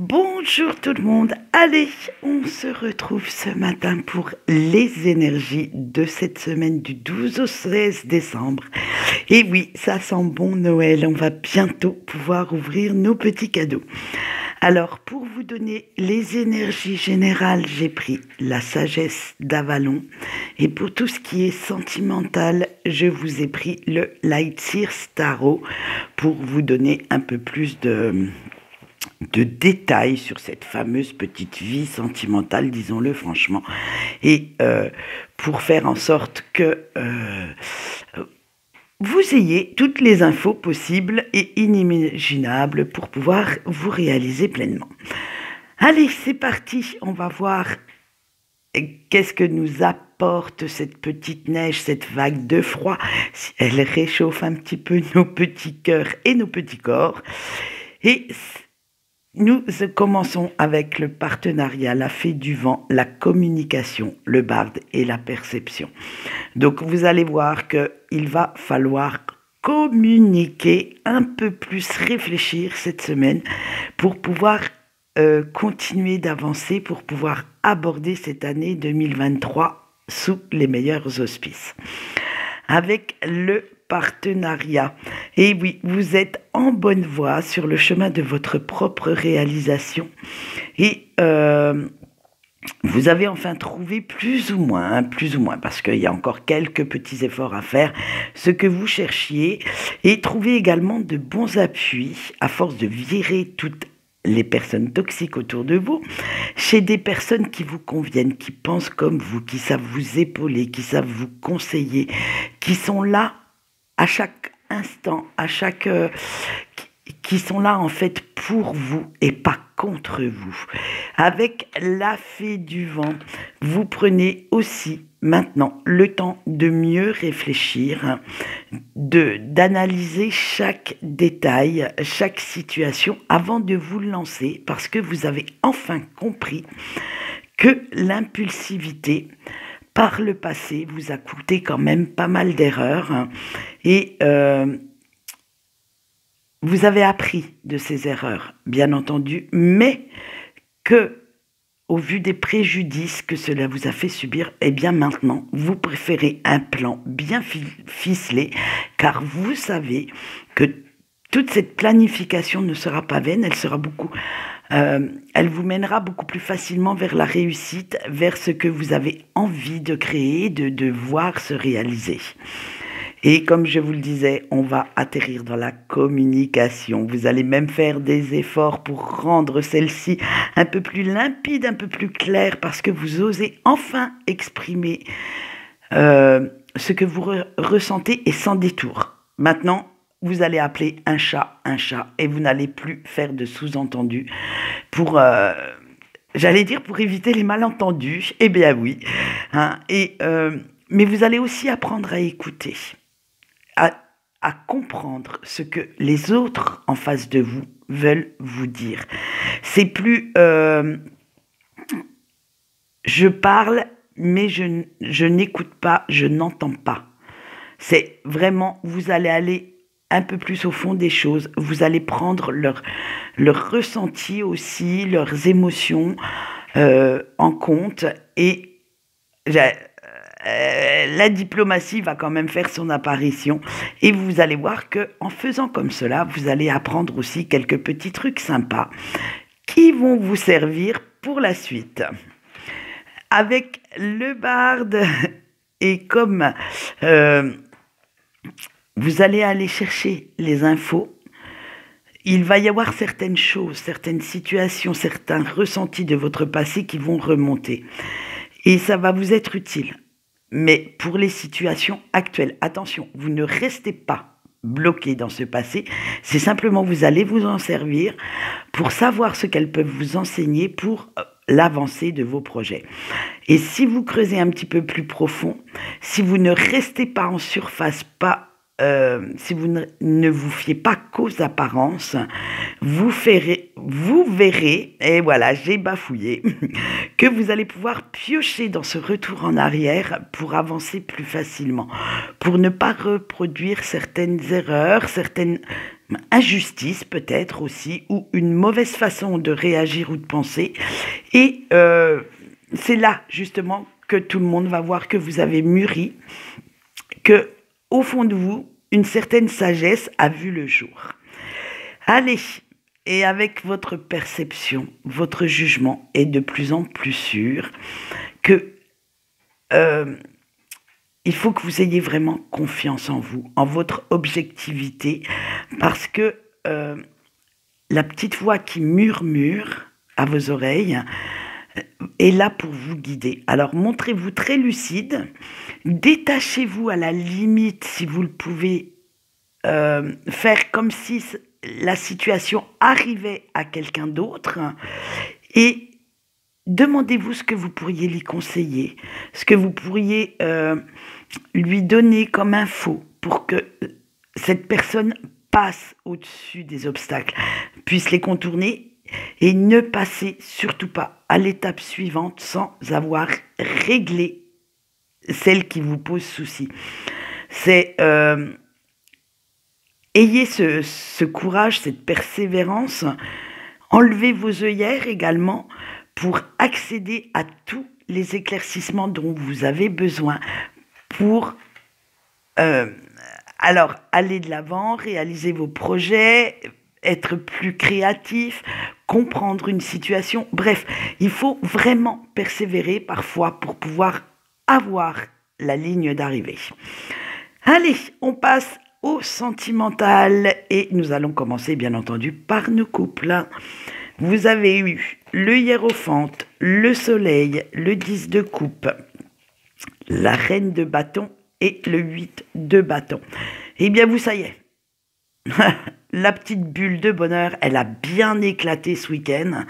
Bonjour tout le monde. Allez, on se retrouve ce matin pour les énergies de cette semaine du 12 au 16 décembre. Et oui, ça sent bon Noël. On va bientôt pouvoir ouvrir nos petits cadeaux. Alors, pour vous donner les énergies générales, j'ai pris la sagesse d'Avalon. Et pour tout ce qui est sentimental, je vous ai pris le Lightseer Tarot pour vous donner un peu plus de détails sur cette fameuse petite vie sentimentale, disons-le franchement, et pour faire en sorte que vous ayez toutes les infos possibles et inimaginables pour pouvoir vous réaliser pleinement. Allez, c'est parti, on va voir qu'est-ce que nous apporte cette petite neige, cette vague de froid. Elle réchauffe un petit peu nos petits cœurs et nos petits corps. Et nous commençons avec le partenariat, la fée du vent, la communication, le barde et la perception. Donc vous allez voir qu'il va falloir communiquer un peu plus, réfléchir cette semaine pour pouvoir continuer d'avancer, pour pouvoir aborder cette année 2023 sous les meilleurs auspices. Avec le partenariat. Et oui, vous êtes en bonne voie sur le chemin de votre propre réalisation. Et vous avez enfin trouvé plus ou moins, parce qu'il y a encore quelques petits efforts à faire, ce que vous cherchiez, et trouver également de bons appuis à force de virer toutes les personnes toxiques autour de vous, chez des personnes qui vous conviennent, qui pensent comme vous, qui savent vous épauler, qui savent vous conseiller, qui sont là à chaque instant, qui sont là en fait pour vous et pas contre vous. Avec la fée du vent, vous prenez aussi maintenant le temps de mieux réfléchir, d'analyser chaque détail, chaque situation avant de vous lancer, parce que vous avez enfin compris que l'impulsivité par le passé vous a coûté quand même pas mal d'erreurs et vous avez appris de ces erreurs, bien entendu, mais que, au vu des préjudices que cela vous a fait subir, eh bien maintenant, vous préférez un plan bien ficelé, car vous savez que toute cette planification ne sera pas vaine, elle vous mènera beaucoup plus facilement vers la réussite, vers ce que vous avez envie de créer, de voir se réaliser. Et comme je vous le disais, on va atterrir dans la communication. Vous allez même faire des efforts pour rendre celle-ci un peu plus limpide, un peu plus claire, parce que vous osez enfin exprimer ce que vous ressentez et sans détour. Maintenant, vous allez appeler un chat, et vous n'allez plus faire de sous-entendus pour, j'allais dire, pour éviter les malentendus. Eh bien oui. Mais vous allez aussi apprendre à écouter, à comprendre ce que les autres en face de vous veulent vous dire. C'est plus je parle, mais je n'écoute pas, je n'entends pas. C'est vraiment, vous allez aller un peu plus au fond des choses. Vous allez prendre leur ressenti aussi, leurs émotions en compte. Et la diplomatie va quand même faire son apparition. Et vous allez voir qu'en faisant comme cela, vous allez apprendre aussi quelques petits trucs sympas qui vont vous servir pour la suite. Avec le barde, et comme vous allez aller chercher les infos, il va y avoir certaines choses, certaines situations, certains ressentis de votre passé qui vont remonter. Et ça va vous être utile. Mais pour les situations actuelles, attention, vous ne restez pas bloqué dans ce passé. C'est simplement, vous allez vous en servir pour savoir ce qu'elles peuvent vous enseigner pour l'avancée de vos projets. Et si vous creusez un petit peu plus profond, si vous ne restez pas en surface, pas si vous ne vous fiez pas qu'aux apparences, vous verrez, et voilà, j'ai bafouillé, que vous allez pouvoir piocher dans ce retour en arrière pour avancer plus facilement, pour ne pas reproduire certaines erreurs, certaines injustices peut-être aussi, ou une mauvaise façon de réagir ou de penser. Et c'est là justement que tout le monde va voir que vous avez mûri, que au fond de vous, une certaine sagesse a vu le jour. Allez, et avec votre perception, votre jugement est de plus en plus sûr que il faut que vous ayez vraiment confiance en vous, en votre objectivité, parce que la petite voix qui murmure à vos oreilles est là pour vous guider. Alors montrez-vous très lucide, détachez-vous à la limite si vous le pouvez, faire comme si la situation arrivait à quelqu'un d'autre, et demandez-vous ce que vous pourriez lui conseiller, ce que vous pourriez lui donner comme info pour que cette personne passe au-dessus des obstacles, puisse les contourner et ne passer surtout pas à l'étape suivante sans avoir réglé celle qui vous pose souci. C'est ayez ce courage, cette persévérance, enlevez vos œillères également pour accéder à tous les éclaircissements dont vous avez besoin pour alors aller de l'avant, réaliser vos projets, être plus créatif, comprendre une situation. Bref, il faut vraiment persévérer parfois pour pouvoir avoir la ligne d'arrivée. Allez, on passe au sentimental et nous allons commencer bien entendu par nos couples. Vous avez eu le hiérophante, le soleil, le 10 de coupe, la reine de bâton et le 8 de bâton. Eh bien vous, ça y est, la petite bulle de bonheur, elle a bien éclaté ce week-end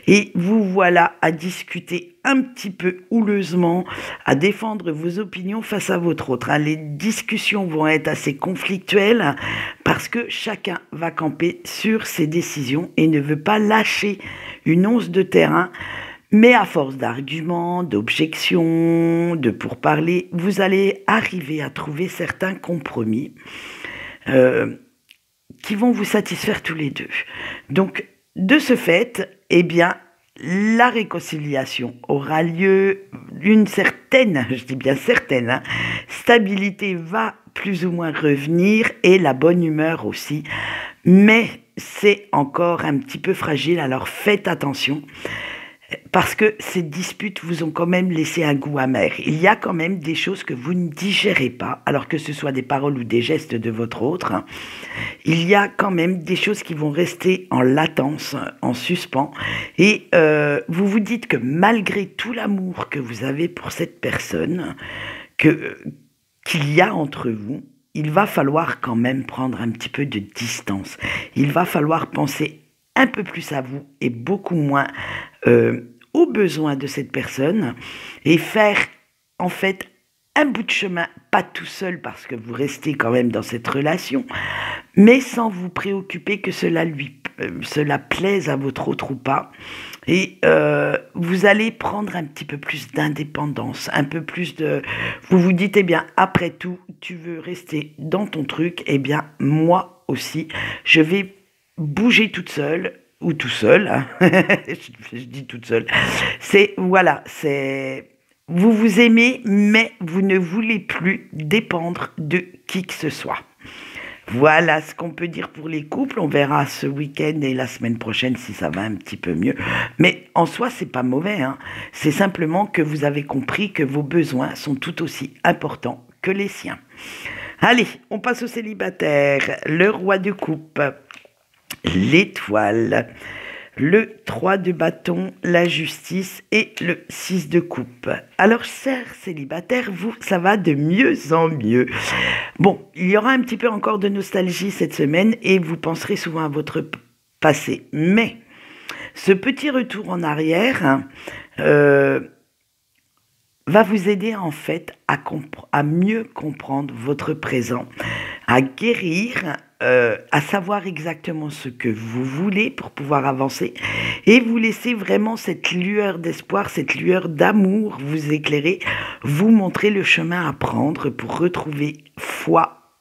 et vous voilà à discuter un petit peu houleusement, à défendre vos opinions face à votre autre. Les discussions vont être assez conflictuelles parce que chacun va camper sur ses décisions et ne veut pas lâcher une once de terrain. Mais à force d'arguments, d'objections, de pourparlers, vous allez arriver à trouver certains compromis qui vont vous satisfaire tous les deux. Donc, de ce fait, eh bien, la réconciliation aura lieu, une certaine, je dis bien certaine, stabilité va plus ou moins revenir et la bonne humeur aussi. Mais c'est encore un petit peu fragile, alors faites attention. Parce que ces disputes vous ont quand même laissé un goût amer. Il y a quand même des choses que vous ne digérez pas, alors que ce soit des paroles ou des gestes de votre autre. Il y a quand même des choses qui vont rester en latence, en suspens. Et vous vous dites que malgré tout l'amour que vous avez pour cette personne, qu'il y a entre vous, il va falloir quand même prendre un petit peu de distance. Il va falloir penser un peu plus à vous et beaucoup moins aux besoins de cette personne et faire en fait un bout de chemin, pas tout seul parce que vous restez quand même dans cette relation, mais sans vous préoccuper que cela plaise à votre autre ou pas. Et vous allez prendre un petit peu plus d'indépendance, un peu plus de... Vous vous dites, eh bien, après tout, tu veux rester dans ton truc, eh bien, moi aussi, je vais bouger toute seule, ou tout seul, hein. Je dis toute seule. Voilà, vous vous aimez, mais vous ne voulez plus dépendre de qui que ce soit. Voilà ce qu'on peut dire pour les couples. On verra ce week-end et la semaine prochaine si ça va un petit peu mieux. Mais en soi, c'est pas mauvais, hein. C'est simplement que vous avez compris que vos besoins sont tout aussi importants que les siens. Allez, on passe aux célibataires. Le roi de coupe, l'étoile, le 3 de bâton, la justice et le 6 de coupe. Alors, chers célibataires, vous, ça va de mieux en mieux. Bon, il y aura un petit peu encore de nostalgie cette semaine et vous penserez souvent à votre passé. Mais ce petit retour en arrière va vous aider en fait à mieux comprendre votre présent, à guérir, à savoir exactement ce que vous voulez pour pouvoir avancer et vous laisser vraiment cette lueur d'espoir, cette lueur d'amour vous éclairer, vous montrer le chemin à prendre pour retrouver foi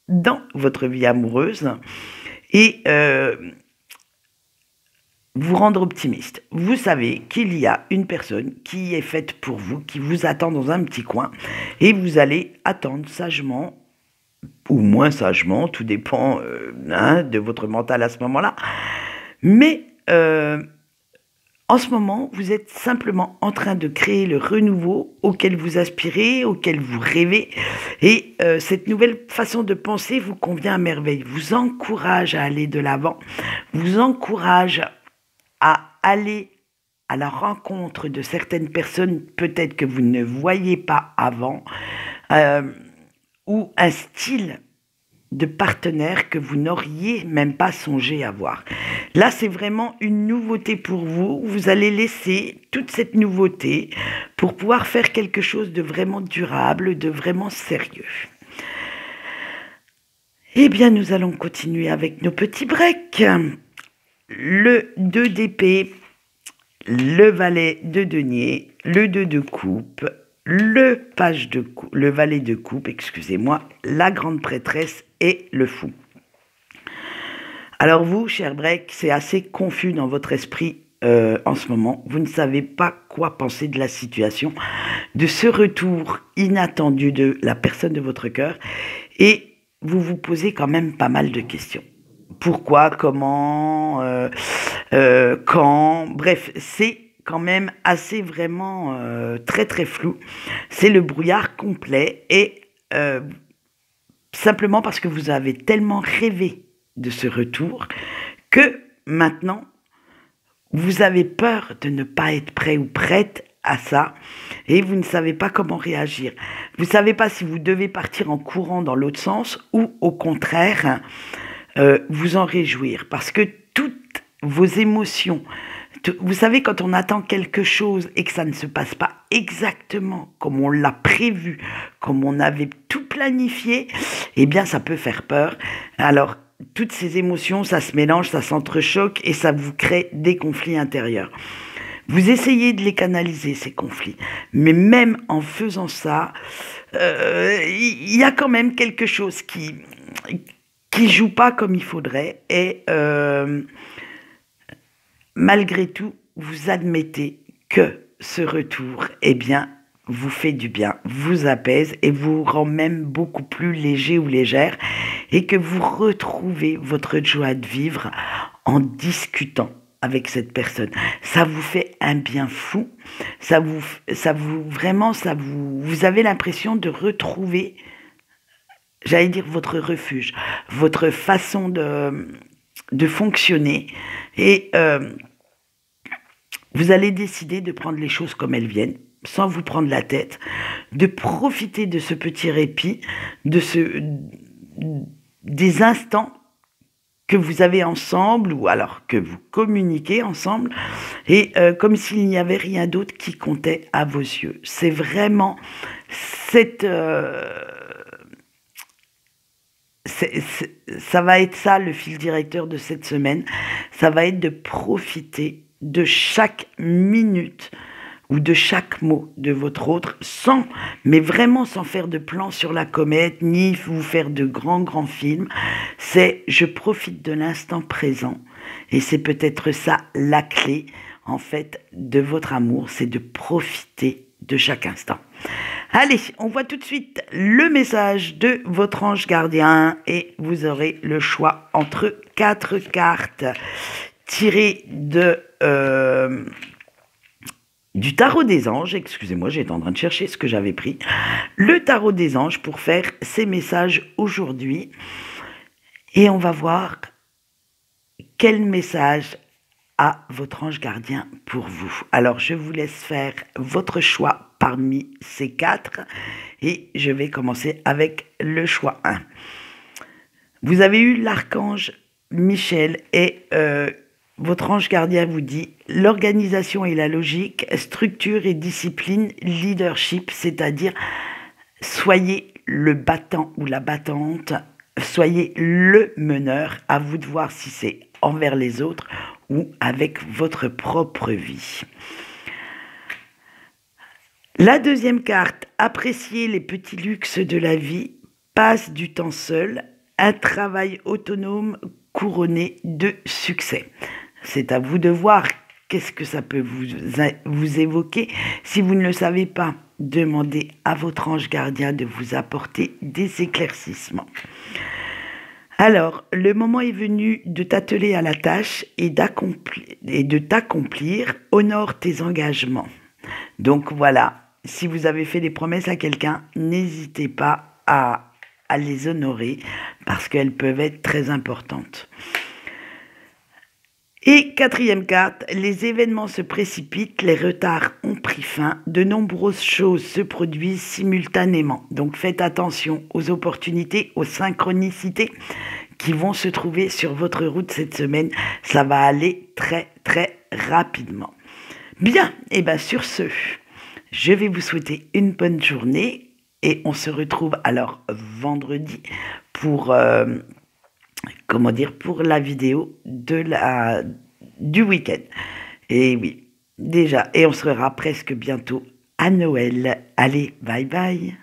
dans votre vie amoureuse et vous rendre optimiste. Vous savez qu'il y a une personne qui est faite pour vous, qui vous attend dans un petit coin et vous allez attendre sagement ou moins sagement, tout dépend de votre mental à ce moment-là. Mais en ce moment, vous êtes simplement en train de créer le renouveau auquel vous aspirez, auquel vous rêvez. Et cette nouvelle façon de penser vous convient à merveille, vous encourage à aller de l'avant, vous encourage à aller à la rencontre de certaines personnes peut-être que vous ne voyez pas avant, ou un style de partenaire que vous n'auriez même pas songé avoir. Là, c'est vraiment une nouveauté pour vous. Vous allez laisser toute cette nouveauté pour pouvoir faire quelque chose de vraiment durable, de vraiment sérieux. Eh bien, nous allons continuer avec nos petits breaks. Le 2 d'épée, le valet de denier, le 2 de coupe, le valet de coupe, excusez-moi, la grande prêtresse et le fou. Alors vous, cher break, c'est assez confus dans votre esprit en ce moment. Vous ne savez pas quoi penser de la situation, de ce retour inattendu de la personne de votre cœur et vous vous posez quand même pas mal de questions. Pourquoi, comment, quand, bref, c'est quand même assez vraiment très très flou. C'est le brouillard complet et simplement parce que vous avez tellement rêvé de ce retour que maintenant vous avez peur de ne pas être prêt ou prête à ça et vous ne savez pas comment réagir. Vous ne savez pas si vous devez partir en courant dans l'autre sens ou au contraire vous en réjouir parce que toutes vos émotions, vous savez quand on attend quelque chose et que ça ne se passe pas exactement comme on l'a prévu, comme on avait tout planifié, eh bien ça peut faire peur. Alors toutes ces émotions, ça se mélange, ça s'entrechoque et ça vous crée des conflits intérieurs. Vous essayez de les canaliser, ces conflits. Mais même en faisant ça, y a quand même quelque chose qui joue pas comme il faudrait. Et malgré tout, vous admettez que ce retour, eh bien, vous fait du bien, vous apaise et vous rend même beaucoup plus léger ou légère et que vous retrouvez votre joie de vivre en discutant avec cette personne. Ça vous fait un bien fou, vous avez l'impression de retrouver, j'allais dire, votre refuge, votre façon de fonctionner et vous allez décider de prendre les choses comme elles viennent, sans vous prendre la tête, de profiter de ce petit répit, des instants que vous avez ensemble, ou alors que vous communiquez ensemble, et comme s'il n'y avait rien d'autre qui comptait à vos yeux. C'est vraiment ça va être ça le fil directeur de cette semaine, ça va être de profiter de chaque minute ou de chaque mot de votre autre, mais vraiment sans faire de plan sur la comète, ni vous faire de grands films. C'est je profite de l'instant présent. Et c'est peut-être ça la clé, en fait, de votre amour, c'est de profiter de chaque instant. Allez, on voit tout de suite le message de votre ange gardien et vous aurez le choix entre 4 cartes tirées du tarot des anges. Excusez-moi, j'étais en train de chercher ce que j'avais pris. Le tarot des anges pour faire ces messages aujourd'hui. Et on va voir quel message a votre ange gardien pour vous. Alors, je vous laisse faire votre choix parmi ces 4 et je vais commencer avec le choix 1. Vous avez eu l'archange Michel et votre ange gardien vous dit l'organisation et la logique, structure et discipline, leadership, c'est-à-dire soyez le battant ou la battante, soyez le meneur. À vous de voir si c'est envers les autres ou avec votre propre vie. La deuxième carte, appréciez les petits luxes de la vie, passe du temps seul, un travail autonome couronné de succès. C'est à vous de voir qu'est-ce que ça peut vous évoquer. Si vous ne le savez pas, demandez à votre ange gardien de vous apporter des éclaircissements. Alors, le moment est venu de t'atteler à la tâche et de t'accomplir. Honore tes engagements. Donc voilà, si vous avez fait des promesses à quelqu'un, n'hésitez pas à les honorer parce qu'elles peuvent être très importantes. Et quatrième carte, les événements se précipitent, les retards ont pris fin, de nombreuses choses se produisent simultanément. Donc faites attention aux opportunités, aux synchronicités qui vont se trouver sur votre route cette semaine. Ça va aller très très rapidement. Bien, et bien sur ce, je vais vous souhaiter une bonne journée et on se retrouve alors vendredi pour... pour la vidéo du week-end. Et oui, déjà, et on sera presque bientôt à Noël. Allez, bye bye.